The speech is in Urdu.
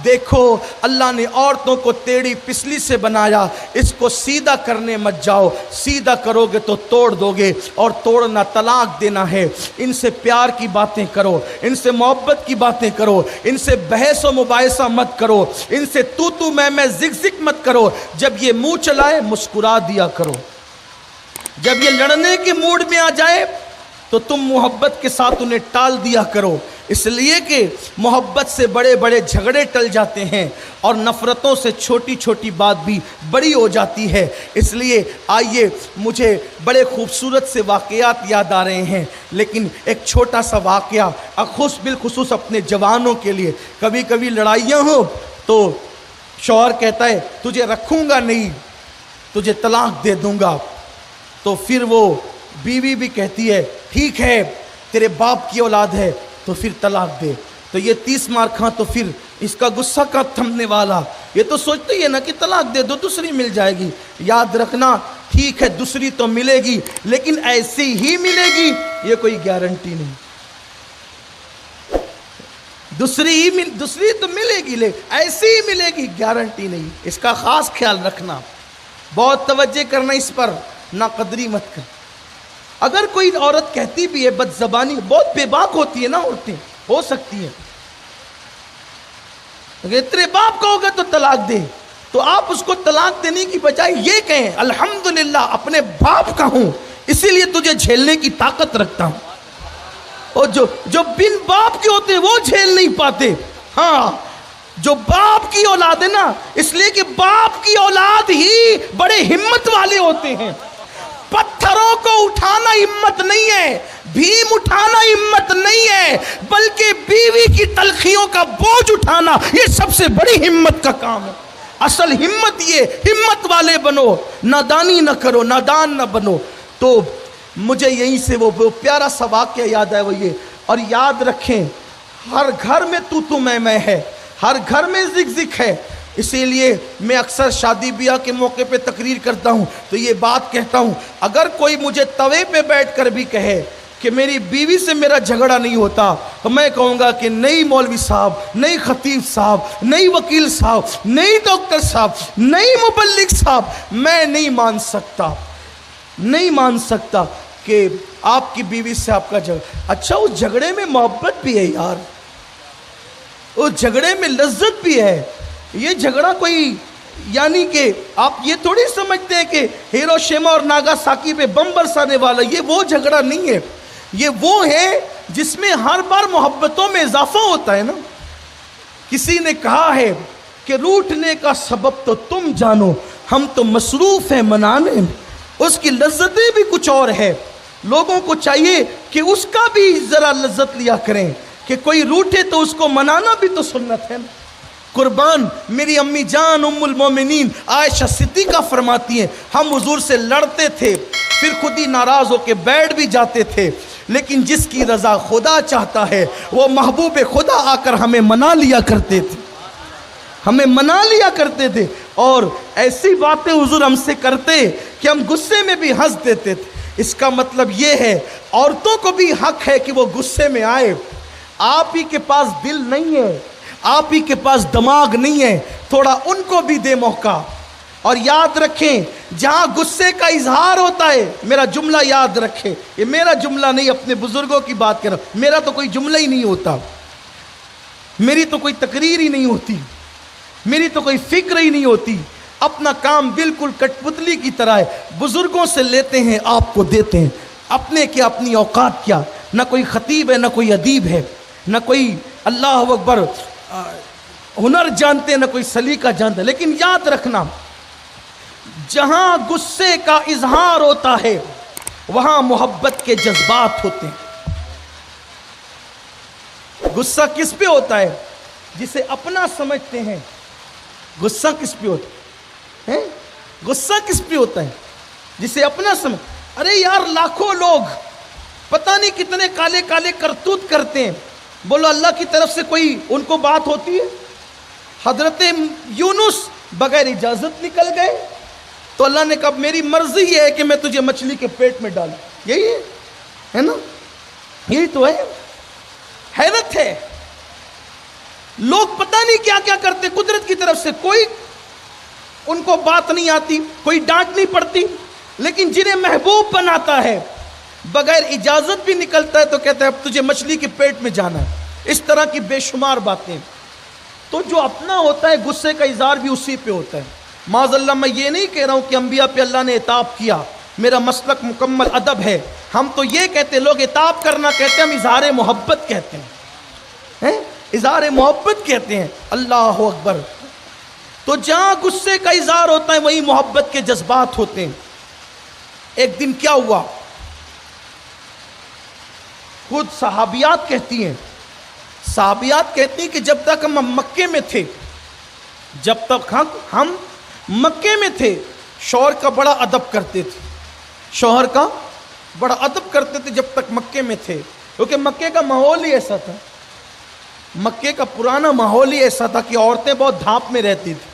دیکھو اللہ نے عورتوں کو ٹیڑھی پسلی سے بنایا، اس کو سیدھا کرنے مت جاؤ، سیدھا کرو گے تو توڑ دو گے، اور توڑنا طلاق دینا ہے۔ ان سے پیار کی باتیں کرو، ان سے محبت کی باتیں کرو، ان سے بحث و مباحثہ مت کرو، ان سے تو میں زگ زگ مت کرو۔ جب یہ منہ چلائے مسکرا دیا کرو، جب یہ لڑنے کے موڈ میں آ جائے تو تم محبت کے ساتھ انہیں ٹال دیا کرو، اس لیے کہ محبت سے بڑے بڑے جھگڑے ٹل جاتے ہیں اور نفرتوں سے چھوٹی چھوٹی بات بھی بڑی ہو جاتی ہے۔ اس لیے آئیے، مجھے بڑے خوبصورت سے واقعات یاد آ رہے ہیں، لیکن ایک چھوٹا سا واقعہ بالخصوص اپنے جوانوں کے لیے۔ کبھی کبھی لڑائیاں ہوں تو شوہر کہتا ہے تجھے رکھوں گا نہیں، تجھے طلاق دے دوں گا، تو پھر وہ بیوی بھی کہتی ہے ٹھیک ہے تیرے باپ کی اولاد ہے تو پھر طلاق دے۔ تو یہ 30 مار کھاں تو پھر اس کا غصہ کا تھمنے والا، یہ تو سوچتے ہی ہے نا کہ طلاق دے دو دوسری مل جائے گی۔ یاد رکھنا ٹھیک ہے دوسری تو ملے گی، لیکن ایسی ہی ملے گی یہ کوئی گارنٹی نہیں۔ دوسری تو ملے گی، لیکن ایسی ہی ملے گی گارنٹی نہیں۔ اس کا خاص خیال رکھنا، بہت توجہ کرنا اس پر، نا قدری مت کر۔ اگر کوئی عورت کہتی بھی ہے بد زبانی، بہت بے باک ہوتی ہے نا عورتیں، ہو سکتی ہے اگر تیرے باپ کا ہوگا تو طلاق دے، تو آپ اس کو طلاق دینے کی بجائے یہ کہیں الحمدللہ اپنے باپ کا ہوں اسی لیے تجھے جھیلنے کی طاقت رکھتا ہوں۔ اور جو بن باپ کے ہوتے ہیں وہ جھیل نہیں پاتے۔ ہاں جو باپ کی اولاد ہے نا، اس لیے کہ باپ کی اولاد ہی بڑے ہمت والے ہوتے ہیں۔ پتھروں کو اٹھانا ہمت نہیں ہے، بھیم اٹھانا ہمت نہیں ہے، بلکہ بیوی کی تلخیوں کا بوجھ اٹھانا یہ سب سے بڑی ہمت کا کام ہے۔ اصل ہمت یہ، ہمت والے بنو، نادانی نہ کرو، نادان نہ بنو۔ تو مجھے یہیں سے وہ پیارا سا واقعہ یاد ہے، وہ یہ، اور یاد رکھیں ہر گھر میں تو میں ہے، ہر گھر میں زگ زگ ہے۔ اسی لیے میں اکثر شادی بیاہ کے موقع پہ تقریر کرتا ہوں تو یہ بات کہتا ہوں، اگر کوئی مجھے توے پہ بیٹھ کر بھی کہے کہ میری بیوی سے میرا جھگڑا نہیں ہوتا، تو میں کہوں گا کہ نہیں مولوی صاحب، نہیں خطیب صاحب، نہیں وکیل صاحب، نہیں ڈاکٹر صاحب، نہیں مبلغ صاحب، میں نہیں مان سکتا کہ آپ کی بیوی سے آپ کا جھگڑا۔ اچھا اس جھگڑے میں محبت بھی ہے یار، اس جھگڑے میں لذت بھی ہے۔ یہ جھگڑا کوئی یعنی کہ آپ یہ تھوڑی سمجھتے ہیں کہ ہیروشیما اور ناگاساکی پہ بم برسانے والا، یہ وہ جھگڑا نہیں ہے، یہ وہ ہے جس میں ہر بار محبتوں میں اضافہ ہوتا ہے نا۔ کسی نے کہا ہے کہ روٹنے کا سبب تو تم جانو، ہم تو مصروف ہیں منانے میں، اس کی لذتیں بھی کچھ اور ہے۔ لوگوں کو چاہیے کہ اس کا بھی ذرا لذت لیا کریں، کہ کوئی روٹے تو اس کو منانا بھی تو سنت ہے نا۔ قربان میری امی جان ام المومنین عائشہ صدیقہ فرماتی ہیں ہم حضور سے لڑتے تھے، پھر خود ہی ناراض ہو کے بیٹھ بھی جاتے تھے، لیکن جس کی رضا خدا چاہتا ہے وہ محبوب خدا آ کر ہمیں منا لیا کرتے تھے، اور ایسی باتیں حضور ہم سے کرتے کہ ہم غصے میں بھی ہنس دیتے تھے۔ اس کا مطلب یہ ہے عورتوں کو بھی حق ہے کہ وہ غصے میں آئے۔ آپ ہی کے پاس دل نہیں ہے، آپ ہی کے پاس دماغ نہیں ہے، تھوڑا ان کو بھی دے موقع۔ اور یاد رکھیں جہاں غصے کا اظہار ہوتا ہے، میرا جملہ یاد رکھیں، یہ میرا جملہ نہیں، اپنے بزرگوں کی بات کر رہا ہوں، میرا تو کوئی جملہ ہی نہیں ہوتا، میری تو کوئی تقریر ہی نہیں ہوتی، میری تو کوئی فکر ہی نہیں ہوتی، اپنا کام بالکل کٹ پتلی کی طرح ہے، بزرگوں سے لیتے ہیں آپ کو دیتے ہیں، اپنے کیا اپنی اوقات کیا، نہ کوئی خطیب ہے نہ کوئی ادیب ہے، نہ کوئی اللہ اکبر ہنر جانتے ہیں نہ کوئی سلیقہ جانتے ہیں، لیکن یاد رکھنا جہاں غصے کا اظہار ہوتا ہے وہاں محبت کے جذبات ہوتے ہیں۔ غصہ کس پہ ہوتا ہے؟ جسے اپنا سمجھتے ہیں۔ غصہ کس پہ ہوتا ہے؟ غصہ کس پہ ہوتا ہے؟ جسے اپنا سمجھ، ارے یار لاکھوں لوگ پتہ نہیں کتنے کالے کالے کرتوت کرتے ہیں، بولو اللہ کی طرف سے کوئی ان کو بات ہوتی ہے؟ حضرت یونس بغیر اجازت نکل گئے تو اللہ نے کہا میری مرضی یہ ہے کہ میں تجھے مچھلی کے پیٹ میں ڈالوں، یہی ہے نا، یہی تو ہے، حیرت ہے۔ لوگ پتہ نہیں کیا کیا کرتے قدرت کی طرف سے، کوئی ان کو بات نہیں آتی، کوئی ڈانٹ نہیں پڑتی، لیکن جنہیں محبوب بناتا ہے بغیر اجازت بھی نکلتا ہے تو کہتا ہے اب تجھے مچھلی کے پیٹ میں جانا ہے۔ اس طرح کی بے شمار باتیں۔ تو جو اپنا ہوتا ہے غصے کا اظہار بھی اسی پہ ہوتا ہے۔ معاذ اللہ میں یہ نہیں کہہ رہا ہوں کہ انبیاء پہ اللہ نے عتاب کیا، میرا مسلک مکمل ادب ہے، ہم تو یہ کہتے، لوگ عتاب کرنا کہتے ہیں، ہم اظہار محبت کہتے ہیں، اظہار محبت کہتے ہیں۔ اللہ اکبر۔ تو جہاں غصے کا اظہار ہوتا ہے وہیں محبت کے جذبات ہوتے ہیں۔ ایک دن کیا ہوا، خود صحابیات کہتی ہیں کہ جب تک ہم مکے میں تھے، جب تک ہم مکے میں تھے، شوہر کا بڑا ادب کرتے تھے، شوہر کا بڑا ادب کرتے تھے جب تک مکے میں تھے، کیونکہ مکے کا ماحول ہی ایسا تھا، مکے کا پرانا ماحول ہی ایسا تھا کہ عورتیں بہت دھاپ میں رہتی تھی۔